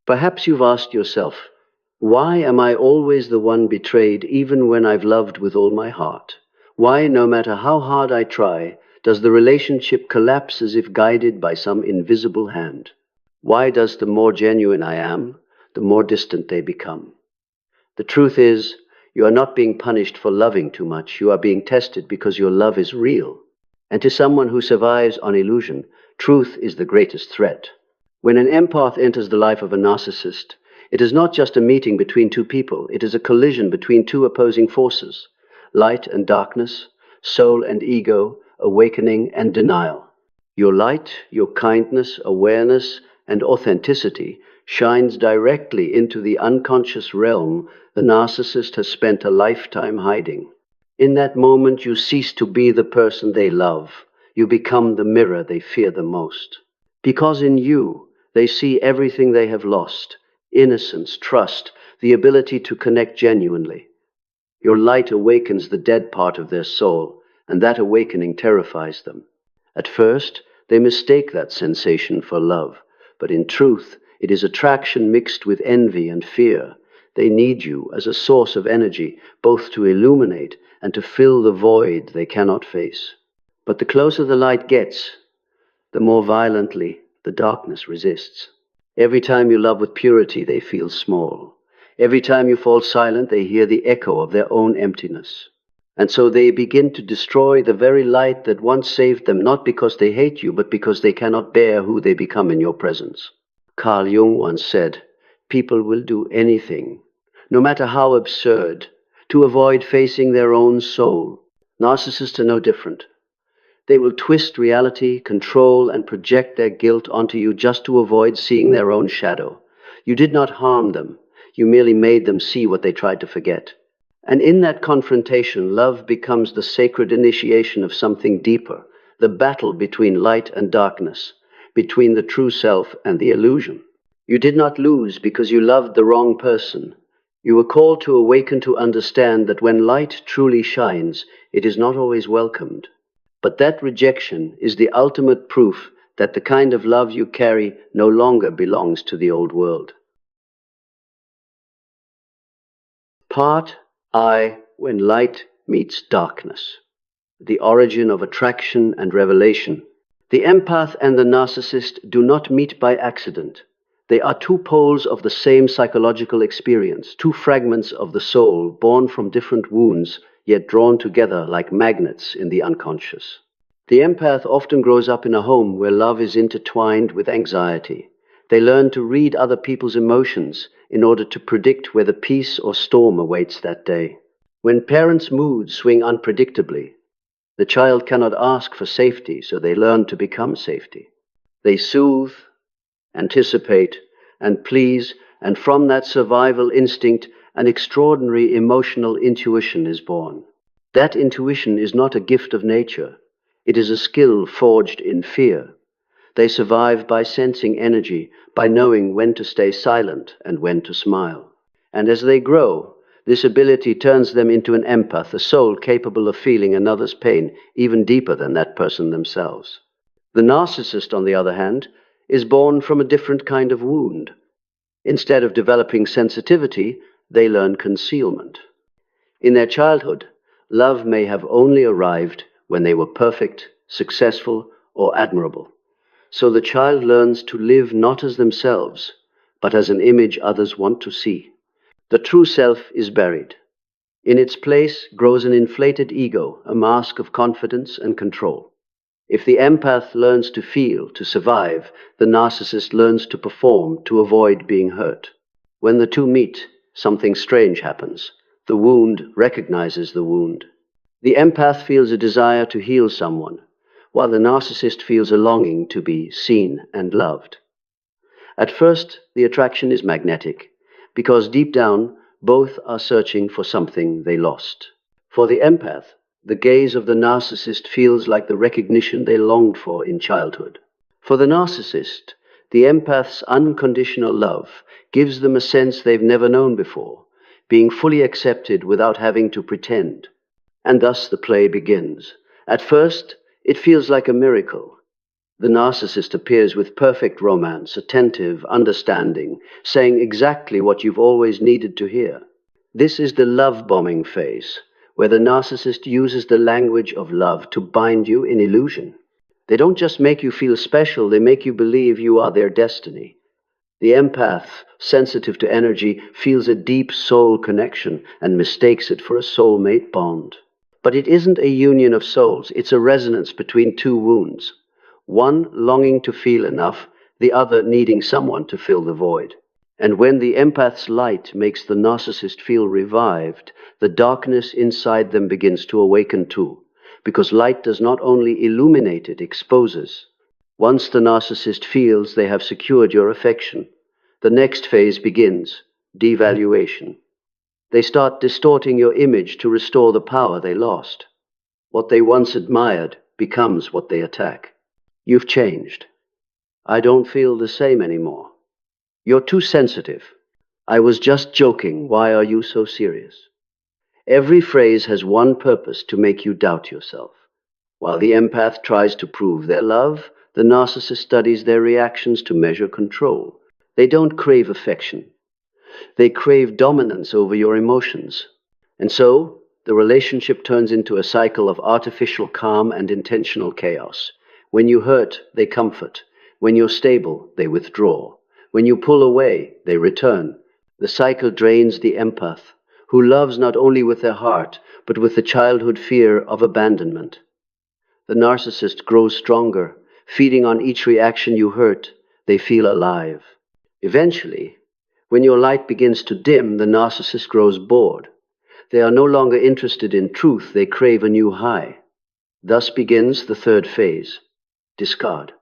Perhaps you've asked yourself, why am I always the one betrayed even when I've loved with all my heart? Why, no matter how hard I try, does the relationship collapse as if guided by some invisible hand? Why does the more genuine I am, the more distant they become? The truth is, you are not being punished for loving too much. You are being tested because your love is real. And to someone who survives on illusion, truth is the greatest threat. When an empath enters the life of a narcissist, it is not just a meeting between two people. It is a collision between two opposing forces: light and darkness, soul and ego, awakening and denial. Your light, your kindness, awareness, and authenticity shines directly into the unconscious realm the narcissist has spent a lifetime hiding. In that moment, you cease to be the person they love. You become the mirror they fear the most. Because in you, they see everything they have lost: innocence, trust, the ability to connect genuinely. Your light awakens the dead part of their soul, and that awakening terrifies them. At first, they mistake that sensation for love, but in truth, it is attraction mixed with envy and fear. They need you as a source of energy, both to illuminate and to fill the void they cannot face. But the closer the light gets, the more violently the darkness resists. Every time you love with purity, they feel small. Every time you fall silent, they hear the echo of their own emptiness. And so they begin to destroy the very light that once saved them, not because they hate you, but because they cannot bear who they become in your presence. Carl Jung once said, "People will do anything, no matter how absurd, to avoid facing their own soul." Narcissists are no different. They will twist reality, control, and project their guilt onto you just to avoid seeing their own shadow. You did not harm them. You merely made them see what they tried to forget. And in that confrontation, love becomes the sacred initiation of something deeper, the battle between light and darkness, between the true self and the illusion. You did not lose because you loved the wrong person. You were called to awaken to understand that when light truly shines, it is not always welcomed. But that rejection is the ultimate proof that the kind of love you carry no longer belongs to the old world. Part I, when light meets darkness. The origin of attraction and revelation. The empath and the narcissist do not meet by accident. They are two poles of the same psychological experience, two fragments of the soul born from different wounds, yet drawn together like magnets in the unconscious. The empath often grows up in a home where love is intertwined with anxiety. They learn to read other people's emotions in order to predict whether peace or storm awaits that day. When parents' moods swing unpredictably, the child cannot ask for safety, so they learn to become safety. They soothe, anticipate, and please, and from that survival instinct, an extraordinary emotional intuition is born. That intuition is not a gift of nature. It is a skill forged in fear. They survive by sensing energy, by knowing when to stay silent and when to smile. And as they grow, this ability turns them into an empath, a soul capable of feeling another's pain even deeper than that person themselves. The narcissist, on the other hand, is born from a different kind of wound. Instead of developing sensitivity, they learn concealment. In their childhood, love may have only arrived when they were perfect, successful, or admirable. So the child learns to live not as themselves, but as an image others want to see. The true self is buried. In its place grows an inflated ego, a mask of confidence and control. If the empath learns to feel, to survive, the narcissist learns to perform, to avoid being hurt. When the two meet, something strange happens. The wound recognizes the wound. The empath feels a desire to heal someone, while the narcissist feels a longing to be seen and loved. At first, the attraction is magnetic, because deep down, both are searching for something they lost. For the empath, the gaze of the narcissist feels like the recognition they longed for in childhood. For the narcissist, the empath's unconditional love gives them a sense they've never known before, being fully accepted without having to pretend. And thus the play begins. At first, it feels like a miracle. The narcissist appears with perfect romance, attentive, understanding, saying exactly what you've always needed to hear. This is the love bombing phase, where the narcissist uses the language of love to bind you in illusion. They don't just make you feel special, they make you believe you are their destiny. The empath, sensitive to energy, feels a deep soul connection and mistakes it for a soulmate bond. But it isn't a union of souls, it's a resonance between two wounds. One longing to feel enough, the other needing someone to fill the void. And when the empath's light makes the narcissist feel revived, the darkness inside them begins to awaken too, because light does not only illuminate, it exposes. Once the narcissist feels they have secured your affection, the next phase begins, devaluation. They start distorting your image to restore the power they lost. What they once admired becomes what they attack. You've changed. I don't feel the same anymore. You're too sensitive. I was just joking. Why are you so serious? Every phrase has one purpose: to make you doubt yourself. While the empath tries to prove their love, the narcissist studies their reactions to measure control. They don't crave affection. They crave dominance over your emotions. And so, the relationship turns into a cycle of artificial calm and intentional chaos. When you hurt, they comfort. When you're stable, they withdraw. When you pull away, they return. The cycle drains the empath, who loves not only with their heart, but with the childhood fear of abandonment. The narcissist grows stronger. Feeding on each reaction you hurt, they feel alive. Eventually, when your light begins to dim, the narcissist grows bored. They are no longer interested in truth, they crave a new high. Thus begins the third phase, discard.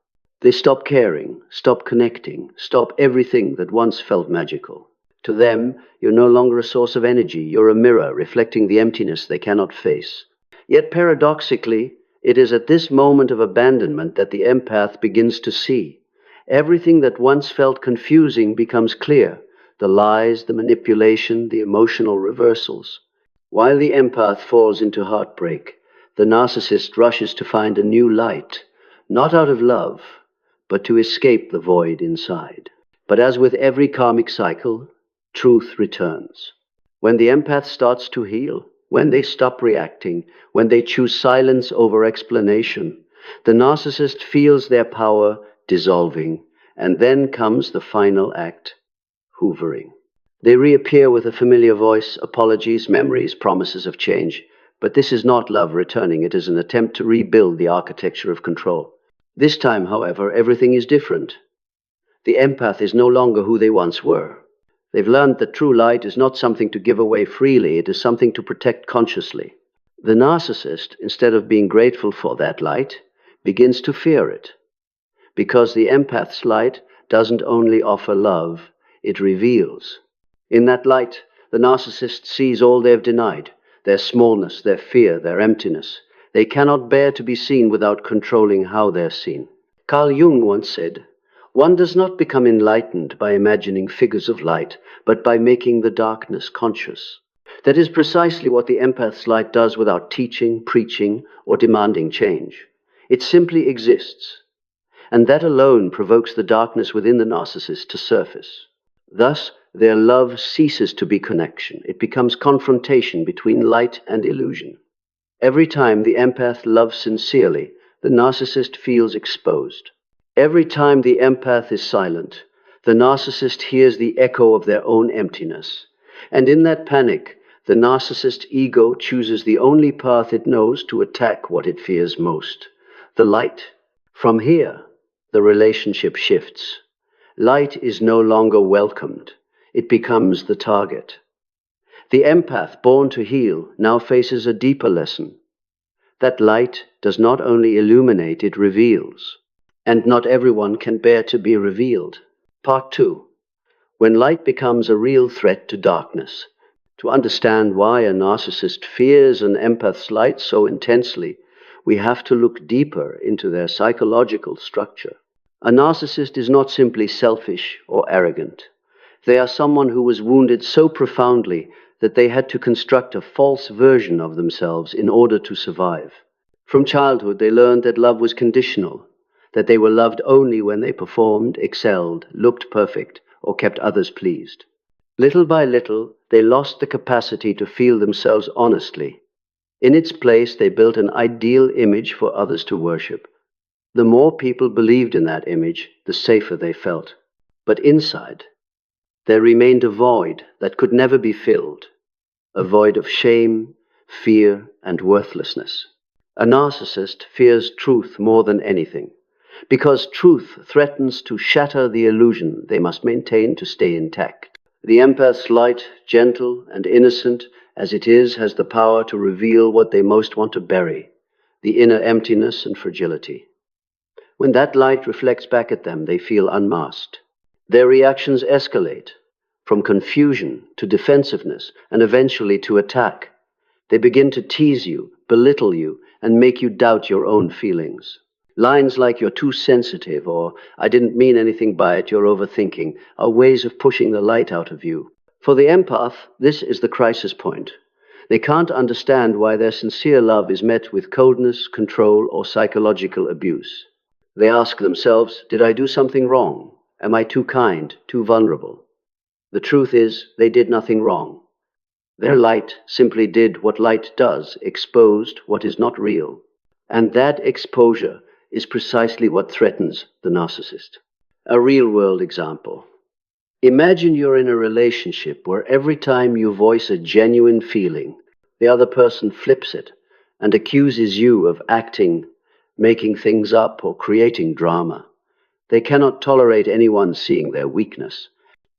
They stop caring, stop connecting, stop everything that once felt magical. To them, you're no longer a source of energy, you're a mirror reflecting the emptiness they cannot face. Yet paradoxically, it is at this moment of abandonment that the empath begins to see. Everything that once felt confusing becomes clear: the lies, the manipulation, the emotional reversals. While the empath falls into heartbreak, the narcissist rushes to find a new light, not out of love, but to escape the void inside. But as with every karmic cycle, truth returns. When the empath starts to heal, when they stop reacting, when they choose silence over explanation, the narcissist feels their power dissolving, and then comes the final act, hoovering. They reappear with a familiar voice, apologies, memories, promises of change. But this is not love returning, it is an attempt to rebuild the architecture of control. This time, however, everything is different. The empath is no longer who they once were. They've learned that true light is not something to give away freely, it is something to protect consciously. The narcissist, instead of being grateful for that light, begins to fear it. Because the empath's light doesn't only offer love, it reveals. In that light, the narcissist sees all they've denied, their smallness, their fear, their emptiness. They cannot bear to be seen without controlling how they're seen. Carl Jung once said, "One does not become enlightened by imagining figures of light, but by making the darkness conscious." That is precisely what the empath's light does without teaching, preaching, or demanding change. It simply exists. And that alone provokes the darkness within the narcissist to surface. Thus, their love ceases to be connection. It becomes confrontation between light and illusion. Every time the empath loves sincerely, the narcissist feels exposed. Every time the empath is silent, the narcissist hears the echo of their own emptiness. And in that panic, the narcissist ego chooses the only path it knows to attack what it fears most, the light. From here, the relationship shifts. Light is no longer welcomed. It becomes the target. The empath, born to heal, now faces a deeper lesson. That light does not only illuminate, it reveals. And not everyone can bear to be revealed. Part 2. When light becomes a real threat to darkness. To understand why a narcissist fears an empath's light so intensely, we have to look deeper into their psychological structure. A narcissist is not simply selfish or arrogant. They are someone who was wounded so profoundly that they had to construct a false version of themselves in order to survive. From childhood, they learned that love was conditional, that they were loved only when they performed, excelled, looked perfect, or kept others pleased. Little by little, they lost the capacity to feel themselves honestly. In its place, they built an ideal image for others to worship. The more people believed in that image, the safer they felt. But inside, there remained a void that could never be filled, a void of shame, fear, and worthlessness. A narcissist fears truth more than anything, because truth threatens to shatter the illusion they must maintain to stay intact. The empath's light, gentle and innocent as it is, has the power to reveal what they most want to bury, the inner emptiness and fragility. When that light reflects back at them, they feel unmasked. Their reactions escalate, from confusion to defensiveness, and eventually to attack. They begin to tease you, belittle you, and make you doubt your own feelings. Lines like "you're too sensitive" or "I didn't mean anything by it, you're overthinking" are ways of pushing the light out of you. For the empath, this is the crisis point. They can't understand why their sincere love is met with coldness, control, or psychological abuse. They ask themselves, did I do something wrong? Am I too kind, too vulnerable? The truth is, they did nothing wrong. Their light simply did what light does, exposed what is not real. And that exposure is precisely what threatens the narcissist. A real-world example. Imagine you're in a relationship where every time you voice a genuine feeling, the other person flips it and accuses you of acting, making things up, or creating drama. They cannot tolerate anyone seeing their weakness.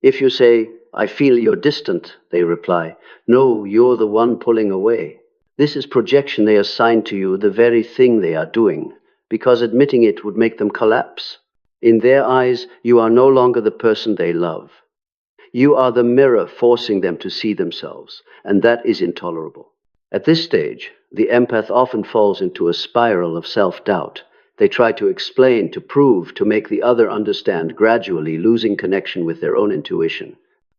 If you say, "I feel you're distant," they reply, "No, you're the one pulling away." This is projection they assign to you, the very thing they are doing, because admitting it would make them collapse. In their eyes, you are no longer the person they love. You are the mirror forcing them to see themselves, and that is intolerable. At this stage, the empath often falls into a spiral of self-doubt. They try to explain, to prove, to make the other understand, gradually losing connection with their own intuition.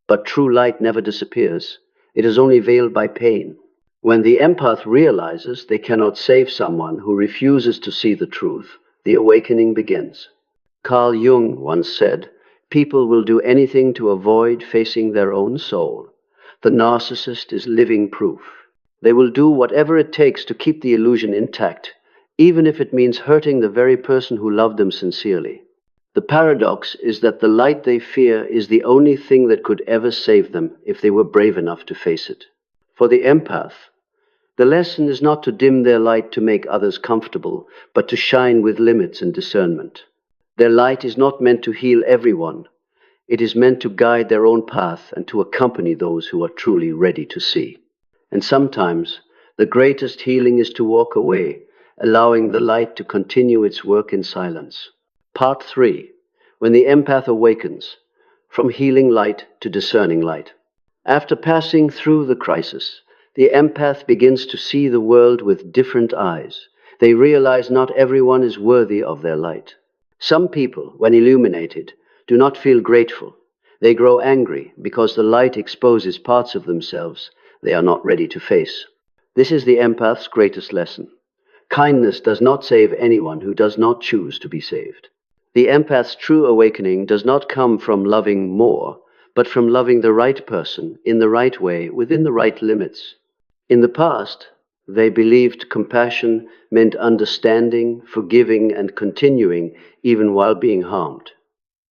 But true light never disappears. It is only veiled by pain. When the empath realizes they cannot save someone who refuses to see the truth, the awakening begins. Carl Jung once said, "People will do anything to avoid facing their own soul." The narcissist is living proof. They will do whatever it takes to keep the illusion intact, even if it means hurting the very person who loved them sincerely. The paradox is that the light they fear is the only thing that could ever save them if they were brave enough to face it. For the empath, the lesson is not to dim their light to make others comfortable, but to shine with limits and discernment. Their light is not meant to heal everyone. It is meant to guide their own path and to accompany those who are truly ready to see. And sometimes, the greatest healing is to walk away, allowing the light to continue its work in silence. Part 3. When the empath awakens, from healing light to discerning light. After passing through the crisis, the empath begins to see the world with different eyes. They realize not everyone is worthy of their light. Some people, when illuminated, do not feel grateful. They grow angry because the light exposes parts of themselves they are not ready to face. This is the empath's greatest lesson. Kindness does not save anyone who does not choose to be saved. The empath's true awakening does not come from loving more, but from loving the right person in the right way within the right limits. In the past, they believed compassion meant understanding, forgiving, and continuing even while being harmed.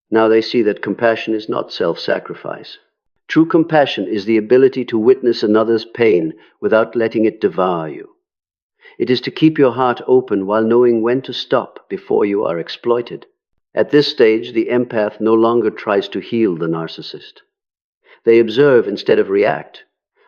Now they see that compassion is not self-sacrifice. True compassion is the ability to witness another's pain without letting it devour you. It is to keep your heart open while knowing when to stop before you are exploited. At this stage, the empath no longer tries to heal the narcissist. They observe instead of react,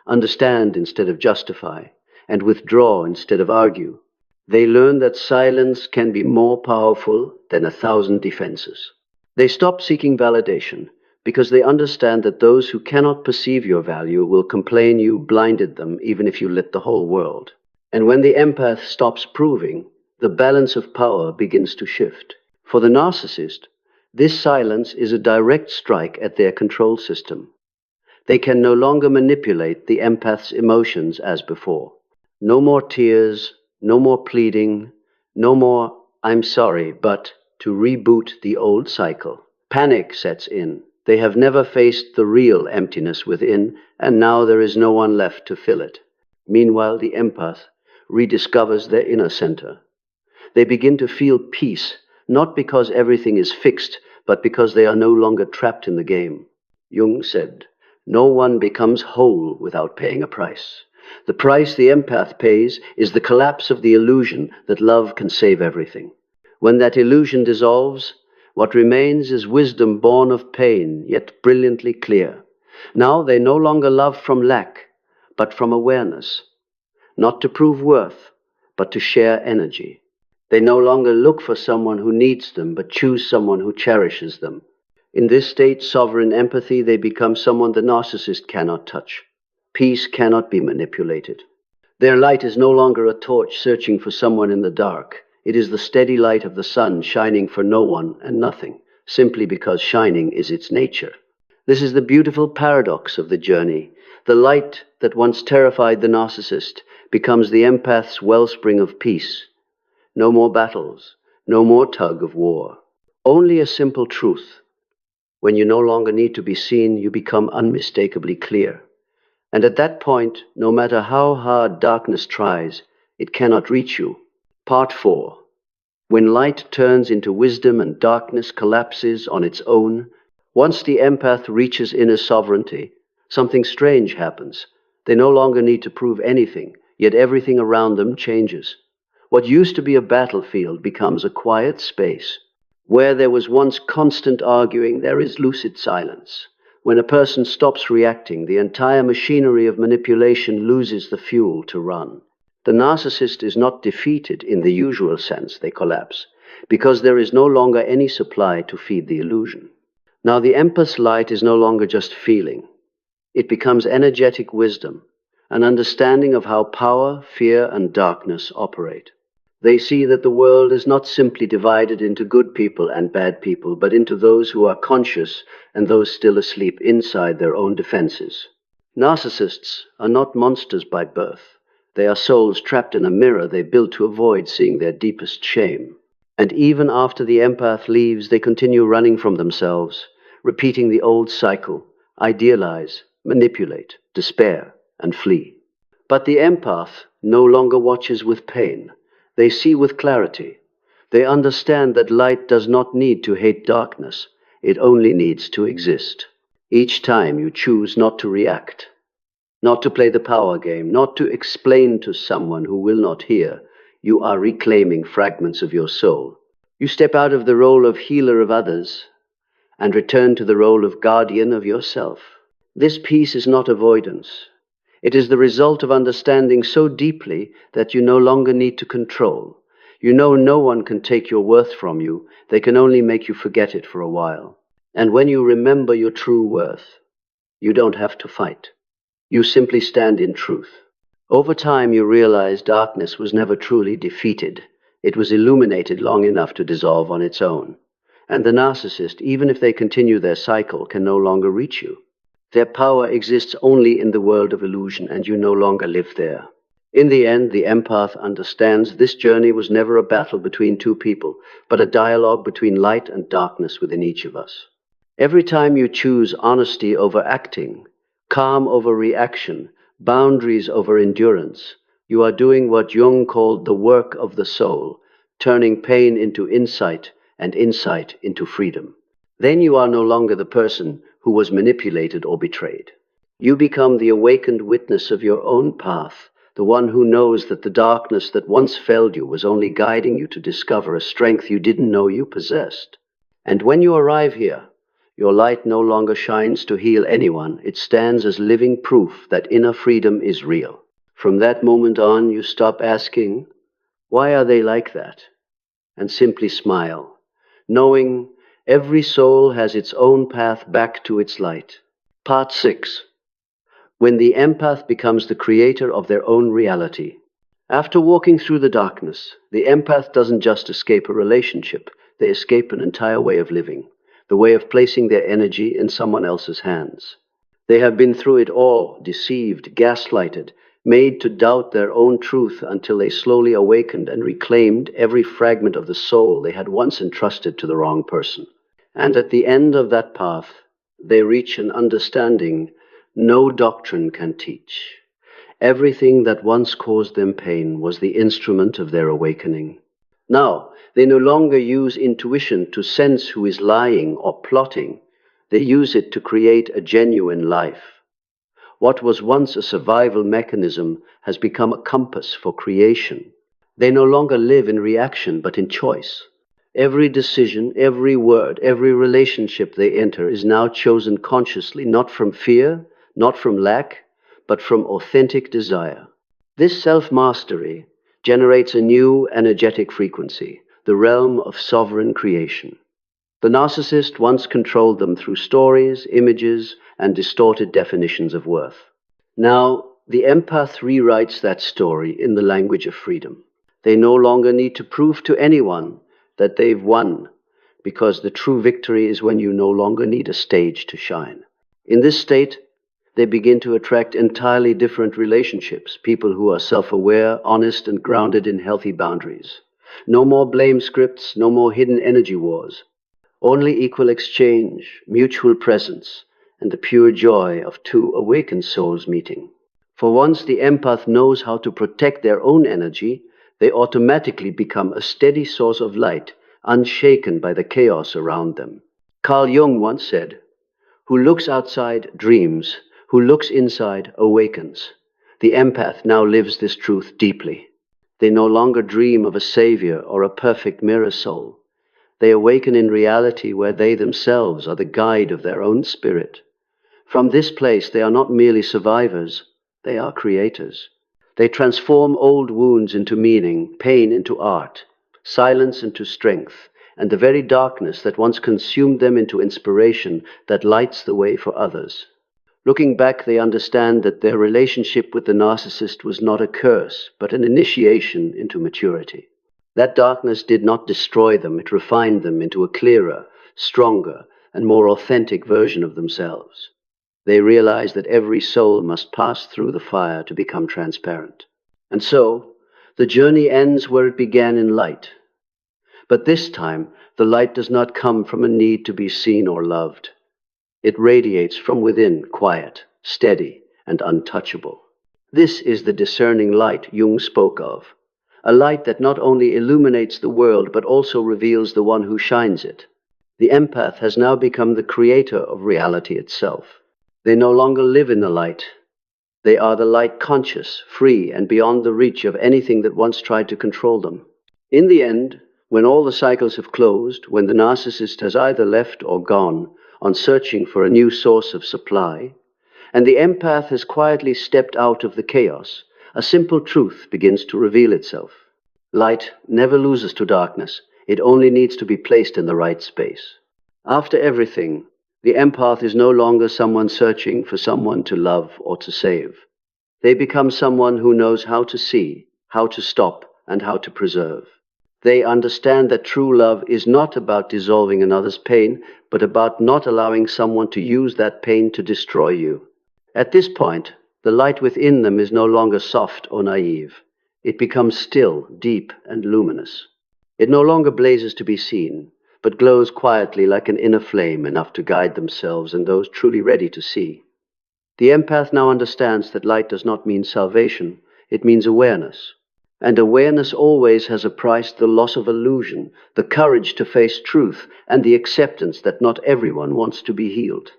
understand instead of justify, and withdraw instead of argue. They learn that silence can be more powerful than 1,000 defenses. They stop seeking validation because they understand that those who cannot perceive your value will complain you blinded them even if you lit the whole world. And when the empath stops proving, the balance of power begins to shift. For the narcissist, this silence is a direct strike at their control system. They can no longer manipulate the empath's emotions as before. No more tears, no more pleading, no more "I'm sorry, but" to reboot the old cycle. Panic sets in. They have never faced the real emptiness within, and now there is no one left to fill it. Meanwhile, the empath rediscovers their inner center. They begin to feel peace, not because everything is fixed, but because they are no longer trapped in the game. Jung said, "No one becomes whole without paying a price." The price the empath pays is the collapse of the illusion that love can save everything. When that illusion dissolves, what remains is wisdom born of pain, yet brilliantly clear. Now they no longer love from lack, but from awareness. Not to prove worth, but to share energy. They no longer look for someone who needs them, but choose someone who cherishes them. In this state, sovereign empathy, they become someone the narcissist cannot touch. Peace cannot be manipulated. Their light is no longer a torch searching for someone in the dark. It is the steady light of the sun shining for no one and nothing, simply because shining is its nature. This is the beautiful paradox of the journey. The light that once terrified the narcissist becomes the empath's wellspring of peace. No more battles, no more tug of war. Only a simple truth. When you no longer need to be seen, you become unmistakably clear. And at that point, no matter how hard darkness tries, it cannot reach you. Part 4. When light turns into wisdom and darkness collapses on its own, once the empath reaches inner sovereignty, something strange happens. They no longer need to prove anything, yet everything around them changes. What used to be a battlefield becomes a quiet space. Where there was once constant arguing, there is lucid silence. When a person stops reacting, the entire machinery of manipulation loses the fuel to run. The narcissist is not defeated in the usual sense, they collapse, because there is no longer any supply to feed the illusion. Now the empath's light is no longer just feeling. It becomes energetic wisdom, an understanding of how power, fear, and darkness operate. They see that the world is not simply divided into good people and bad people, but into those who are conscious and those still asleep inside their own defenses. Narcissists are not monsters by birth. They are souls trapped in a mirror they built to avoid seeing their deepest shame. And even after the empath leaves, they continue running from themselves, repeating the old cycle: idealize, manipulate, despair, and flee. But the empath no longer watches with pain. They see with clarity. They understand that light does not need to hate darkness. It only needs to exist. Each time you choose not to react, not to play the power game, not to explain to someone who will not hear, you are reclaiming fragments of your soul. You step out of the role of healer of others and return to the role of guardian of yourself. This peace is not avoidance. It is the result of understanding so deeply that you no longer need to control. You know no one can take your worth from you. They can only make you forget it for a while. And when you remember your true worth, you don't have to fight. You simply stand in truth. Over time, you realize darkness was never truly defeated. It was illuminated long enough to dissolve on its own. And the narcissist, even if they continue their cycle, can no longer reach you. Their power exists only in the world of illusion, and you no longer live there. In the end, the empath understands this journey was never a battle between two people, but a dialogue between light and darkness within each of us. Every time you choose honesty over acting, calm over reaction, boundaries over endurance, you are doing what Jung called the work of the soul, turning pain into insight and insight into freedom. Then you are no longer the person who was manipulated or betrayed. You become the awakened witness of your own path, the one who knows that the darkness that once failed you was only guiding you to discover a strength you didn't know you possessed. And when you arrive here, your light no longer shines to heal anyone. It stands as living proof that inner freedom is real. From that moment on, you stop asking, "Why are they like that?" and simply smile, knowing every soul has its own path back to its light. Part 6. When the empath becomes the creator of their own reality. After walking through the darkness, the empath doesn't just escape a relationship, they escape an entire way of living, the way of placing their energy in someone else's hands. They have been through it all, deceived, gaslighted, made to doubt their own truth until they slowly awakened and reclaimed every fragment of the soul they had once entrusted to the wrong person. And at the end of that path, they reach an understanding no doctrine can teach. Everything that once caused them pain was the instrument of their awakening. Now, they no longer use intuition to sense who is lying or plotting. They use it to create a genuine life. What was once a survival mechanism has become a compass for creation. They no longer live in reaction, but in choice. Every decision, every word, every relationship they enter is now chosen consciously, not from fear, not from lack, but from authentic desire. This self-mastery generates a new energetic frequency, the realm of sovereign creation. The narcissist once controlled them through stories, images, and distorted definitions of worth. Now, the empath rewrites that story in the language of freedom. They no longer need to prove to anyone that they've won, because the true victory is when you no longer need a stage to shine. In this state, they begin to attract entirely different relationships, people who are self-aware, honest, and grounded in healthy boundaries. No more blame scripts, no more hidden energy wars. Only equal exchange, mutual presence, and the pure joy of two awakened souls meeting. For once the empath knows how to protect their own energy, they automatically become a steady source of light, unshaken by the chaos around them. Carl Jung once said, "Who looks outside dreams, who looks inside awakens." The empath now lives this truth deeply. They no longer dream of a savior or a perfect mirror soul. They awaken in reality where they themselves are the guide of their own spirit. From this place, they are not merely survivors, they are creators. They transform old wounds into meaning, pain into art, silence into strength, and the very darkness that once consumed them into inspiration that lights the way for others. Looking back, they understand that their relationship with the narcissist was not a curse, but an initiation into maturity. That darkness did not destroy them, it refined them into a clearer, stronger, and more authentic version of themselves. They realized that every soul must pass through the fire to become transparent. And so, the journey ends where it began in light. But this time, the light does not come from a need to be seen or loved. It radiates from within, quiet, steady, and untouchable. This is the discerning light Jung spoke of. A light that not only illuminates the world, but also reveals the one who shines it. The empath has now become the creator of reality itself. They no longer live in the light. They are the light conscious, free, and beyond the reach of anything that once tried to control them. In the end, when all the cycles have closed, when the narcissist has either left or gone on searching for a new source of supply, and the empath has quietly stepped out of the chaos, a simple truth begins to reveal itself. Light never loses to darkness. It only needs to be placed in the right space. After everything, the empath is no longer someone searching for someone to love or to save. They become someone who knows how to see, how to stop, and how to preserve. They understand that true love is not about dissolving another's pain, but about not allowing someone to use that pain to destroy you. At this point, the light within them is no longer soft or naive. It becomes still, deep, and luminous. It no longer blazes to be seen, but glows quietly like an inner flame, enough to guide themselves and those truly ready to see. The empath now understands that light does not mean salvation, it means awareness. And awareness always has a price: the loss of illusion, the courage to face truth, and the acceptance that not everyone wants to be healed.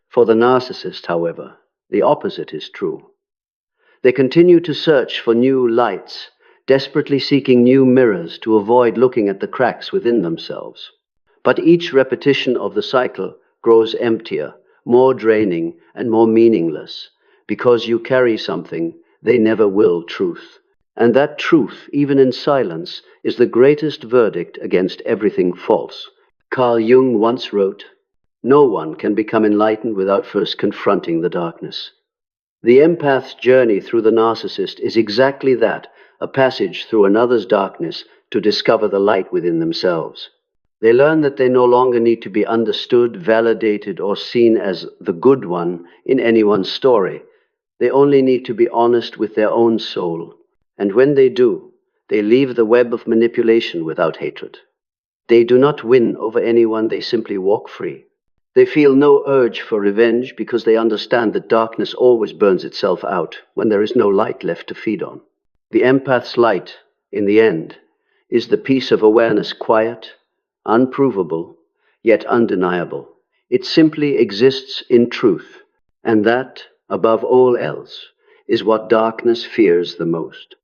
For the narcissist, however, the opposite is true. They continue to search for new lights, desperately seeking new mirrors to avoid looking at the cracks within themselves. But each repetition of the cycle grows emptier, more draining, and more meaningless, because you carry something they never will: truth. And that truth, even in silence, is the greatest verdict against everything false. Carl Jung once wrote, "No one can become enlightened without first confronting the darkness." The empath's journey through the narcissist is exactly that, a passage through another's darkness to discover the light within themselves. They learn that they no longer need to be understood, validated, or seen as the good one in anyone's story. They only need to be honest with their own soul. And when they do, they leave the web of manipulation without hatred. They do not win over anyone, they simply walk free. They feel no urge for revenge because they understand that darkness always burns itself out when there is no light left to feed on. The empath's light, in the end, is the peace of awareness, quiet, unprovable, yet undeniable. It simply exists in truth, and that, above all else, is what darkness fears the most.